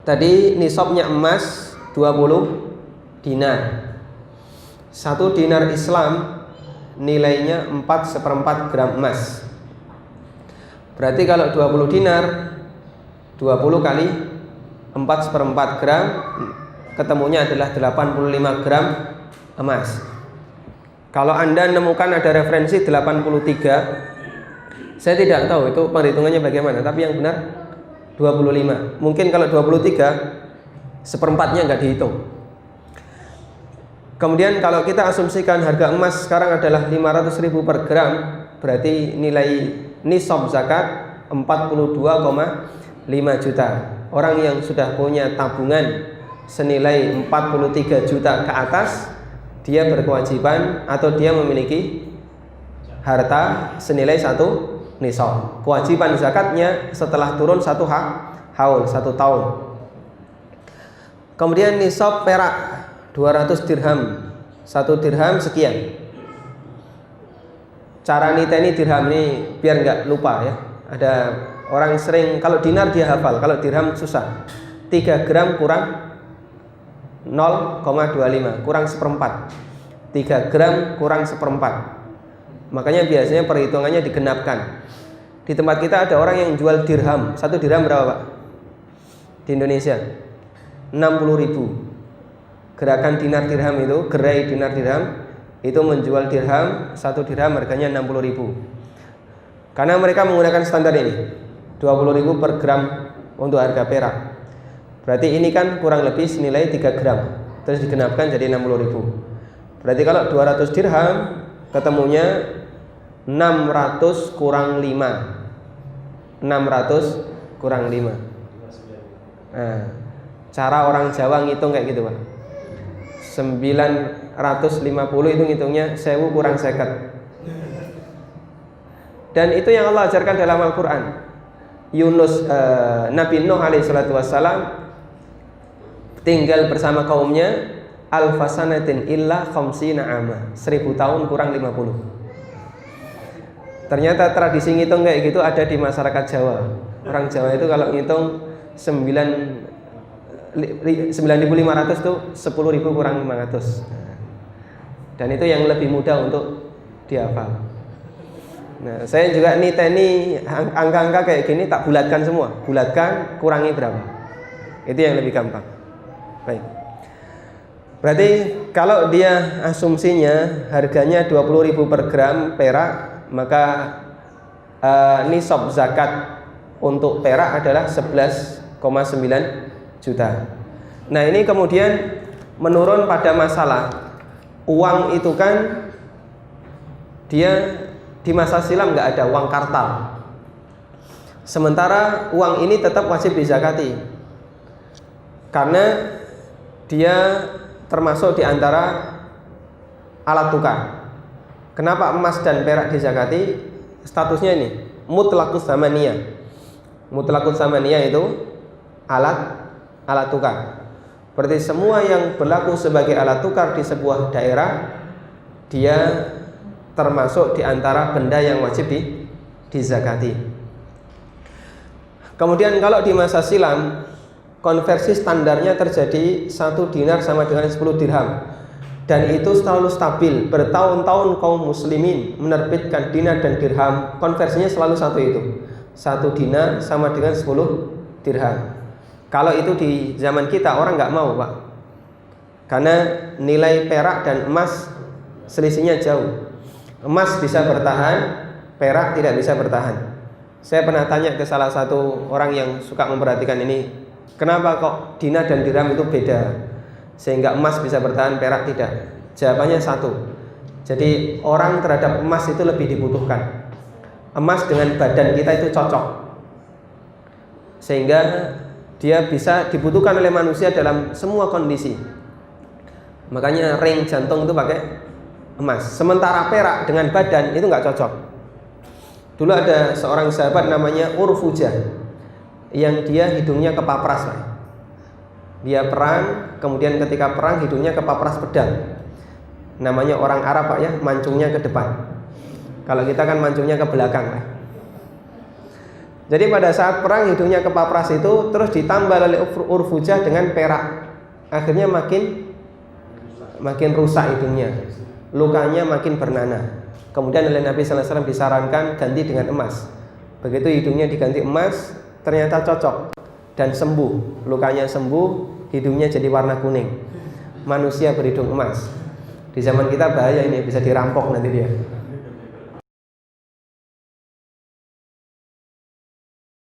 Tadi nisabnya emas 20 dinar. 1 dinar Islam nilainya 4/4 gram emas. Berarti kalau 20 dinar 20 kali 4/4 gram, ketemunya adalah 85 gram emas. Kalau Anda menemukan ada referensi 83, saya tidak tahu itu perhitungannya bagaimana, tapi yang benar 25. Mungkin kalau 23 seperempatnya nggak dihitung. Kemudian kalau kita asumsikan harga emas sekarang adalah 500.000 per gram, berarti nilai nisab zakat 42,5 juta. Orang yang sudah punya tabungan senilai 43 juta ke atas, dia berkewajiban atau dia memiliki harta senilai 1 nisab. Kewajiban zakatnya setelah turun 1 haul, 1 tahun. Kemudian nisab perak 200 dirham. 1 dirham sekian. Cara niteni dirham ini biar nggak lupa ya. Ada orang sering kalau dinar dia hafal, kalau dirham susah. 3 gram kurang 0,25, kurang seperempat. 3 gram kurang seperempat. Makanya biasanya perhitungannya digenapkan. Di tempat kita ada orang yang jual dirham. 1 dirham berapa, Pak? Di Indonesia 60.000. Gerakan dinar dirham itu, gerai dinar dirham itu menjual dirham, 1 dirham harganya 60.000. Karena mereka menggunakan standar ini 20.000 per gram untuk harga perak. Berarti ini kan kurang lebih senilai 3 gram, terus digenapkan jadi 60.000. Berarti kalau 200 dirham ketemunya 600 kurang 5. 600 kurang 5. Nah, cara orang Jawa ngitung kayak gitu, Pak. 950 itu ngitungnya 1000 kurang 50. Dan itu yang Allah ajarkan dalam Al-Quran. Nabi Nuh alaihi salatu wassalam tinggal bersama kaumnya alfasanatin illa khamsina ama, 1000 tahun kurang 50. Ternyata tradisi ngitung kayak gitu ada di masyarakat Jawa. Orang Jawa itu kalau ngitung 9.500 tuh 10.000 kurang 500. Dan itu yang lebih mudah untuk dihafal. Nah, saya juga niteni angka-angka kayak gini tak bulatkan semua. Bulatkan, kurangi berapa. Itu yang lebih gampang. Baik. Berarti kalau dia asumsinya harganya 20.000 per gram perak, maka nisab zakat untuk perak adalah 11,9 juta. Nah, ini kemudian menurun pada masalah uang itu kan dia di masa silam nggak ada uang kartal. Sementara uang ini tetap wajib dizakati karena dia termasuk di antara alat tukar. Kenapa emas dan perak dizakati? Statusnya ini mutlaqus zamaniyah. Mutlaqus zamaniyah itu alat tukar. Berarti semua yang berlaku sebagai alat tukar di sebuah daerah, dia termasuk di antara benda yang wajib dizakati. Kemudian kalau di masa silam, konversi standarnya terjadi 1 dinar sama dengan 10 dirham. Dan itu selalu stabil. Bertahun-tahun kaum muslimin menerbitkan dinar dan dirham, konversinya selalu satu itu. 1 dinar sama dengan 10 dirham. Kalau itu di zaman kita orang nggak mau, Pak, karena nilai perak dan emas selisihnya jauh. Emas bisa bertahan, perak tidak bisa bertahan. Saya pernah tanya ke salah satu orang yang suka memperhatikan ini, kenapa kok dinar dan dirham itu beda sehingga emas bisa bertahan, perak tidak? Jawabannya satu. Jadi orang terhadap emas itu lebih dibutuhkan. Emas dengan badan kita itu cocok, sehingga dia bisa dibutuhkan oleh manusia dalam semua kondisi. Makanya ring jantung itu pakai emas. Sementara perak dengan badan itu nggak cocok. Dulu ada seorang sahabat namanya Urfujah, yang dia hidungnya kepapras, Pak. Dia perang, kemudian ketika perang hidungnya kepapras pedang. Namanya orang Arab, Pak, ya, mancungnya ke depan. Kalau kita kan mancungnya ke belakang, Pak. Jadi pada saat perang hidungnya kepapras itu terus ditambah oleh Urfujah dengan perak. Akhirnya makin rusak hidungnya. Lukanya makin bernanah. Kemudian oleh Nabi sallallahu alaihi wasallam disarankan ganti dengan emas. Begitu hidungnya diganti emas, ternyata cocok dan sembuh. Lukanya sembuh, hidungnya jadi warna kuning. Manusia berhidung emas. Di zaman kita bahaya ini, bisa dirampok nanti dia.